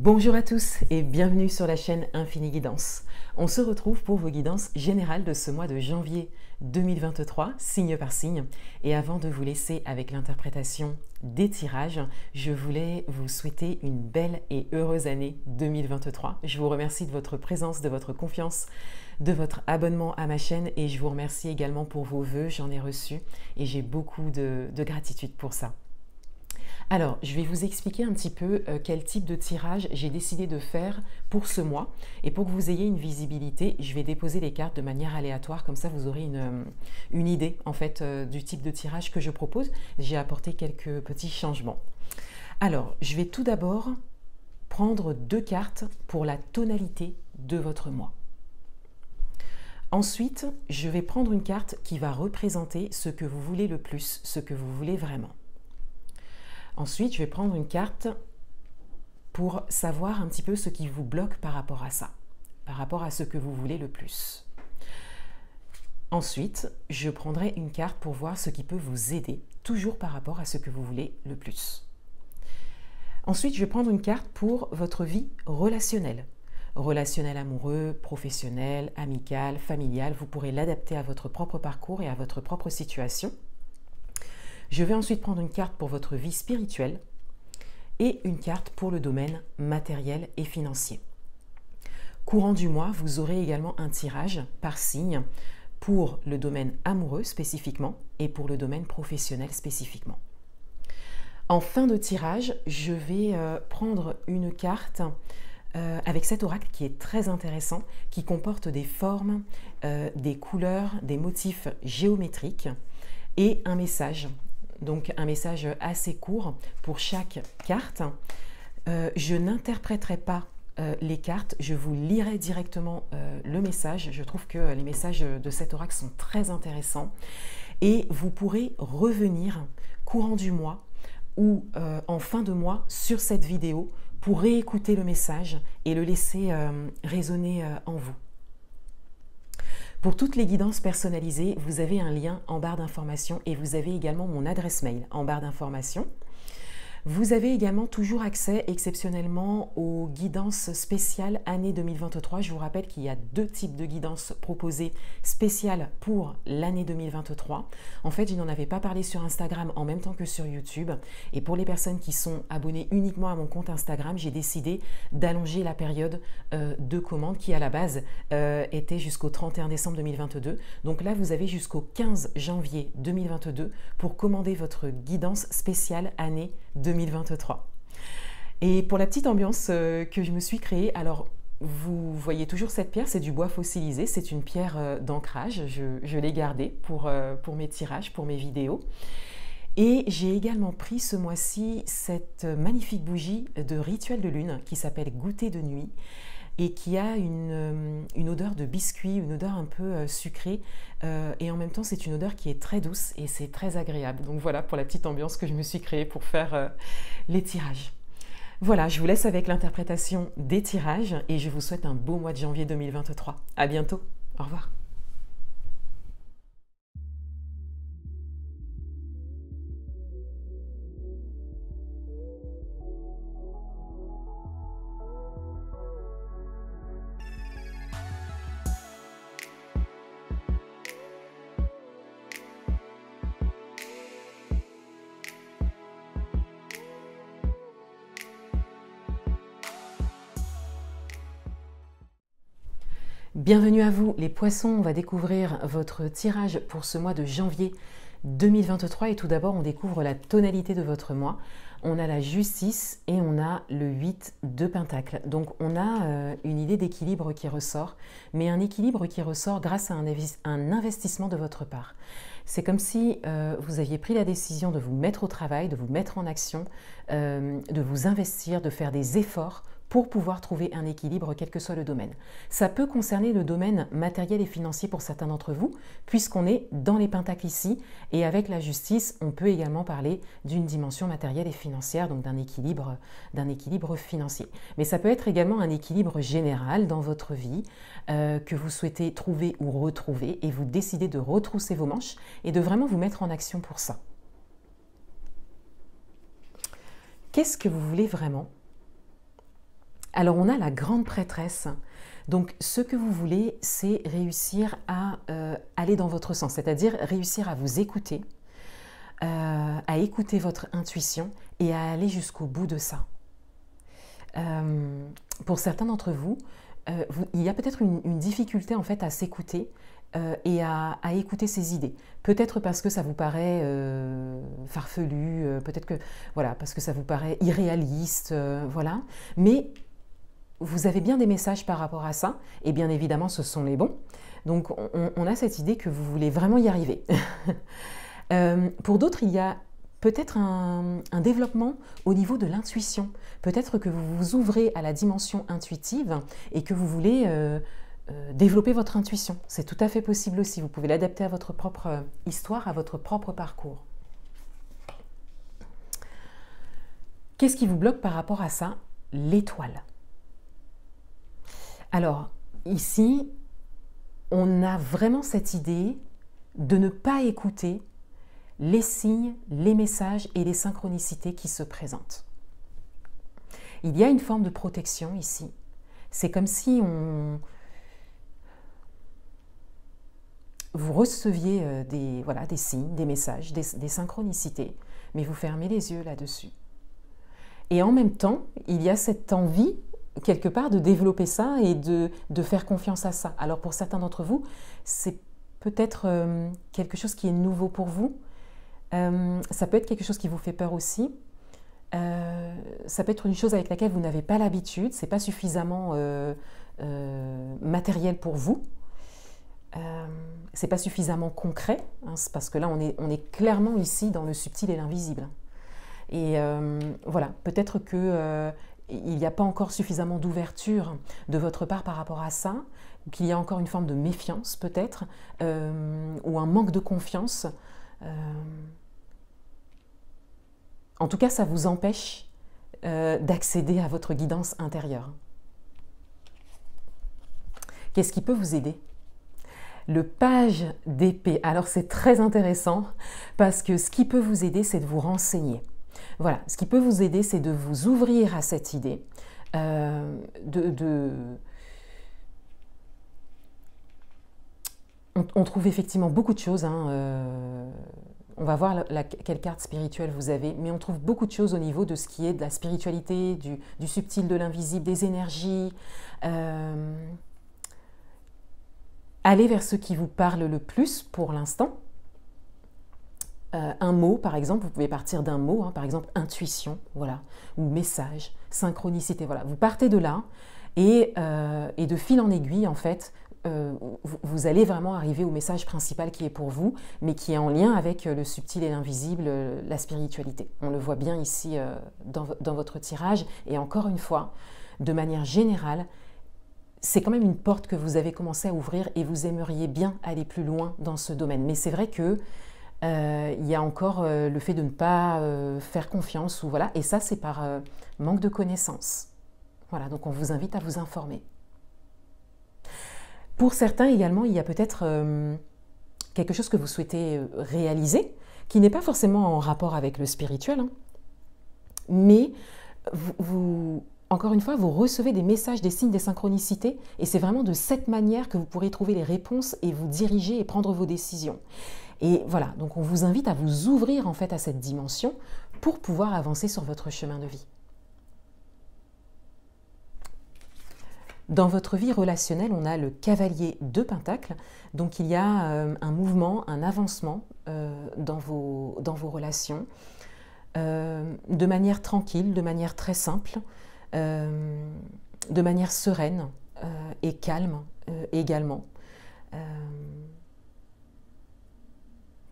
Bonjour à tous et bienvenue sur la chaîne Infini Guidance. On se retrouve pour vos guidances générales de ce mois de janvier 2023, signe par signe. Et avant de vous laisser avec l'interprétation des tirages, je voulais vous souhaiter une belle et heureuse année 2023. Je vous remercie de votre présence, de votre confiance, de votre abonnement à ma chaîne et je vous remercie également pour vos vœux. J'en ai reçu et j'ai beaucoup de gratitude pour ça. Alors, je vais vous expliquer un petit peu quel type de tirage j'ai décidé de faire pour ce mois. Et pour que vous ayez une visibilité, je vais déposer les cartes de manière aléatoire. Comme ça, vous aurez une idée en fait du type de tirage que je propose. J'ai apporté quelques petits changements. Alors, je vais tout d'abord prendre deux cartes pour la tonalité de votre mois. Ensuite, je vais prendre une carte qui va représenter ce que vous voulez le plus, ce que vous voulez vraiment. Ensuite, je vais prendre une carte pour savoir un petit peu ce qui vous bloque par rapport à ça, par rapport à ce que vous voulez le plus. Ensuite, je prendrai une carte pour voir ce qui peut vous aider, toujours par rapport à ce que vous voulez le plus. Ensuite, je vais prendre une carte pour votre vie relationnelle. Relationnel amoureux, professionnel, amical, familial. Vous pourrez l'adapter à votre propre parcours et à votre propre situation. Je vais ensuite prendre une carte pour votre vie spirituelle et une carte pour le domaine matériel et financier. Courant du mois, vous aurez également un tirage par signe pour le domaine amoureux spécifiquement et pour le domaine professionnel spécifiquement. En fin de tirage, je vais prendre une carte avec cet oracle qui est très intéressant, qui comporte des formes, des couleurs, des motifs géométriques et un message. Donc un message assez court pour chaque carte. Je n'interpréterai pas les cartes, je vous lirai directement le message. Je trouve que les messages de cet oracle sont très intéressants. Et vous pourrez revenir courant du mois ou en fin de mois sur cette vidéo pour réécouter le message et le laisser résonner en vous. Pour toutes les guidances personnalisées, vous avez un lien en barre d'informations et vous avez également mon adresse mail en barre d'informations. Vous avez également toujours accès exceptionnellement aux guidances spéciales année 2023. Je vous rappelle qu'il y a deux types de guidances proposées spéciales pour l'année 2023. En fait, je n'en avais pas parlé sur Instagram en même temps que sur YouTube. Et pour les personnes qui sont abonnées uniquement à mon compte Instagram, j'ai décidé d'allonger la période de commande qui à la base était jusqu'au 31 décembre 2022. Donc là, vous avez jusqu'au 15 janvier 2022 pour commander votre guidance spéciale année 2023. Et pour la petite ambiance que je me suis créée, alors vous voyez toujours cette pierre, c'est du bois fossilisé, c'est une pierre d'ancrage, je l'ai gardée pour mes tirages, pour mes vidéos. Et j'ai également pris ce mois-ci cette magnifique bougie de rituel de lune qui s'appelle Goûter de nuit et qui a une odeur de biscuit, une odeur un peu sucrée et en même temps c'est une odeur qui est très douce et c'est très agréable. Donc voilà pour la petite ambiance que je me suis créée pour faire les tirages. Voilà, je vous laisse avec l'interprétation des tirages et je vous souhaite un beau mois de janvier 2023. À bientôt, au revoir. Bienvenue à vous les poissons, on va découvrir votre tirage pour ce mois de janvier 2023 et tout d'abord on découvre la tonalité de votre mois. On a la justice et on a le 8 de pentacles. Donc on a une idée d'équilibre qui ressort, mais un équilibre qui ressort grâce à un investissement de votre part. C'est comme si vous aviez pris la décision de vous mettre au travail, de vous mettre en action, de vous investir, de faire des efforts pour pouvoir trouver un équilibre, quel que soit le domaine. Ça peut concerner le domaine matériel et financier pour certains d'entre vous, puisqu'on est dans les pentacles ici, et avec la justice, on peut également parler d'une dimension matérielle et financière, donc d'un équilibre financier. Mais ça peut être également un équilibre général dans votre vie, que vous souhaitez trouver ou retrouver, et vous décidez de retrousser vos manches et de vraiment vous mettre en action pour ça. Qu'est-ce que vous voulez vraiment ? Alors, on a la grande prêtresse. Donc, ce que vous voulez, c'est réussir à aller dans votre sens, c'est-à-dire réussir à vous écouter, à écouter votre intuition et à aller jusqu'au bout de ça. Pour certains d'entre vous, il y a peut-être une difficulté en fait à s'écouter et à écouter ses idées. Peut-être parce que ça vous paraît farfelu, peut-être que voilà, parce que ça vous paraît irréaliste, voilà. Mais vous avez bien des messages par rapport à ça, et bien évidemment ce sont les bons. Donc on a cette idée que vous voulez vraiment y arriver. Pour d'autres, il y a peut-être un développement au niveau de l'intuition. Peut-être que vous vous ouvrez à la dimension intuitive et que vous voulez développer votre intuition. C'est tout à fait possible aussi. Vous pouvez l'adapter à votre propre histoire, à votre propre parcours. Qu'est-ce qui vous bloque par rapport à ça? L'étoile. Alors, ici, on a vraiment cette idée de ne pas écouter les signes, les messages et les synchronicités qui se présentent. Il y a une forme de protection ici. C'est comme si vous receviez des signes, des messages, des synchronicités, mais vous fermez les yeux là-dessus. Et en même temps, il y a cette envie quelque part de développer ça et de faire confiance à ça. Alors pour certains d'entre vous, c'est peut-être quelque chose qui est nouveau pour vous. Ça peut être quelque chose qui vous fait peur aussi. Ça peut être une chose avec laquelle vous n'avez pas l'habitude, c'est pas suffisamment matériel pour vous. C'est pas suffisamment concret, hein, parce que là on est clairement ici dans le subtil et l'invisible. Et voilà, peut-être que il n'y a pas encore suffisamment d'ouverture de votre part par rapport à ça, ou qu'il y a encore une forme de méfiance peut-être, ou un manque de confiance. En tout cas, ça vous empêche d'accéder à votre guidance intérieure. Qu'est-ce qui peut vous aider? Le page d'épée. Alors c'est très intéressant parce que ce qui peut vous aider, c'est de vous renseigner. Voilà, ce qui peut vous aider, c'est de vous ouvrir à cette idée, On trouve effectivement beaucoup de choses, hein, on va voir quelle carte spirituelle vous avez, mais on trouve beaucoup de choses au niveau de ce qui est de la spiritualité, du subtil, de l'invisible, des énergies. Allez vers ce qui vous parle le plus pour l'instant. Un mot, par exemple, vous pouvez partir d'un mot, hein, par exemple intuition, voilà, ou message, synchronicité, voilà. Vous partez de là et de fil en aiguille, en fait, vous allez vraiment arriver au message principal qui est pour vous, mais qui est en lien avec le subtil et l'invisible, la spiritualité. On le voit bien ici dans votre tirage, et encore une fois, de manière générale, c'est quand même une porte que vous avez commencé à ouvrir et vous aimeriez bien aller plus loin dans ce domaine. Mais c'est vrai que il y a encore le fait de ne pas faire confiance, ou voilà, et ça c'est par manque de connaissances. Voilà, donc on vous invite à vous informer. Pour certains également, il y a peut-être quelque chose que vous souhaitez réaliser, qui n'est pas forcément en rapport avec le spirituel, hein, mais encore une fois, vous recevez des messages, des signes, des synchronicités, et c'est vraiment de cette manière que vous pourrez trouver les réponses et vous diriger et prendre vos décisions. Et voilà, donc on vous invite à vous ouvrir en fait à cette dimension pour pouvoir avancer sur votre chemin de vie. Dans votre vie relationnelle, on a le cavalier de Pentacles, donc il y a un mouvement, un avancement dans vos relations, de manière tranquille, de manière très simple, de manière sereine et calme également.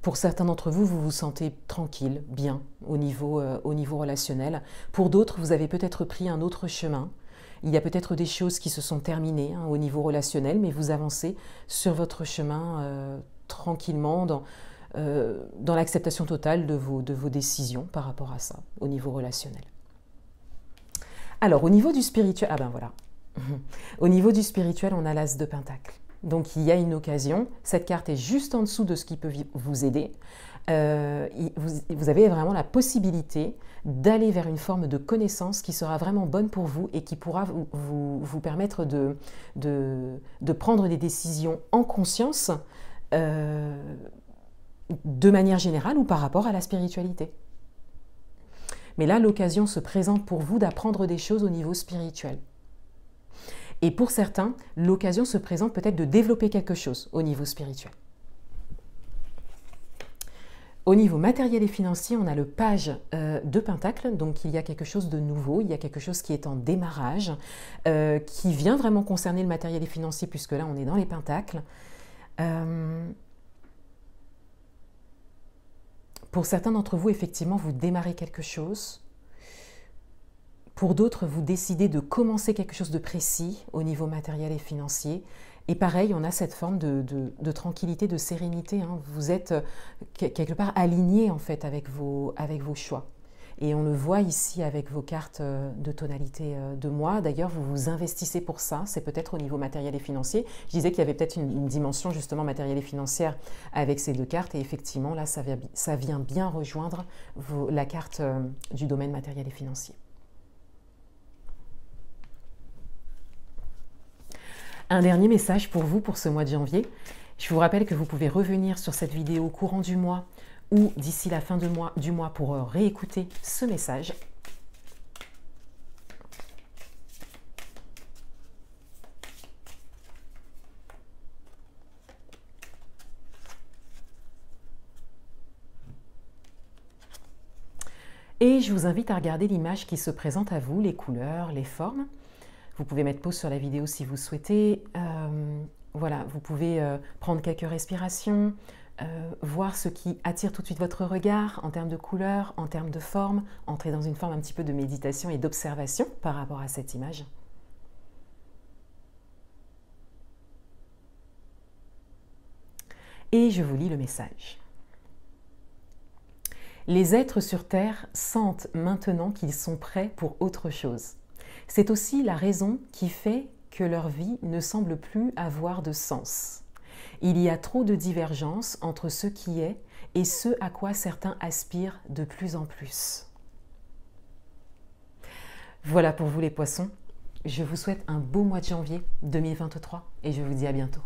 Pour certains d'entre vous, vous vous sentez tranquille, bien au niveau relationnel. Pour d'autres, vous avez peut-être pris un autre chemin. Il y a peut-être des choses qui se sont terminées, hein, au niveau relationnel, mais vous avancez sur votre chemin tranquillement dans l'acceptation totale de vos décisions par rapport à ça, au niveau relationnel. Alors, au niveau du spirituel, ah ben voilà. Au niveau du spirituel, on a l'As de Pentacle. Donc il y a une occasion, cette carte est juste en dessous de ce qui peut vous aider. Vous avez vraiment la possibilité d'aller vers une forme de connaissance qui sera vraiment bonne pour vous et qui pourra vous permettre de prendre des décisions en conscience de manière générale ou par rapport à la spiritualité. Mais là, l'occasion se présente pour vous d'apprendre des choses au niveau spirituel. Et pour certains, l'occasion se présente peut-être de développer quelque chose au niveau spirituel. Au niveau matériel et financier, on a le page de Pentacle, donc il y a quelque chose de nouveau, il y a quelque chose qui est en démarrage, qui vient vraiment concerner le matériel et financier, puisque là on est dans les Pentacles. Pour certains d'entre vous, effectivement, vous démarrez quelque chose. Pour d'autres, vous décidez de commencer quelque chose de précis au niveau matériel et financier. Et pareil, on a cette forme de tranquillité, de sérénité. Hein. Vous êtes quelque part aligné en fait avec vos choix. Et on le voit ici avec vos cartes de tonalité de mois. D'ailleurs, vous vous investissez pour ça. C'est peut-être au niveau matériel et financier. Je disais qu'il y avait peut-être une dimension justement matérielle et financière avec ces deux cartes. Et effectivement, là, ça vient bien rejoindre la carte du domaine matériel et financier. Un dernier message pour vous pour ce mois de janvier. Je vous rappelle que vous pouvez revenir sur cette vidéo au courant du mois ou d'ici la fin du mois pour réécouter ce message. Et je vous invite à regarder l'image qui se présente à vous, les couleurs, les formes. Vous pouvez mettre pause sur la vidéo si vous souhaitez. Voilà, vous pouvez prendre quelques respirations, voir ce qui attire tout de suite votre regard en termes de couleurs, en termes de forme, entrer dans une forme un petit peu de méditation et d'observation par rapport à cette image. Et je vous lis le message. Les êtres sur Terre sentent maintenant qu'ils sont prêts pour autre chose. C'est aussi la raison qui fait que leur vie ne semble plus avoir de sens. Il y a trop de divergences entre ce qui est et ce à quoi certains aspirent de plus en plus. Voilà pour vous les poissons. Je vous souhaite un beau mois de janvier 2023 et je vous dis à bientôt.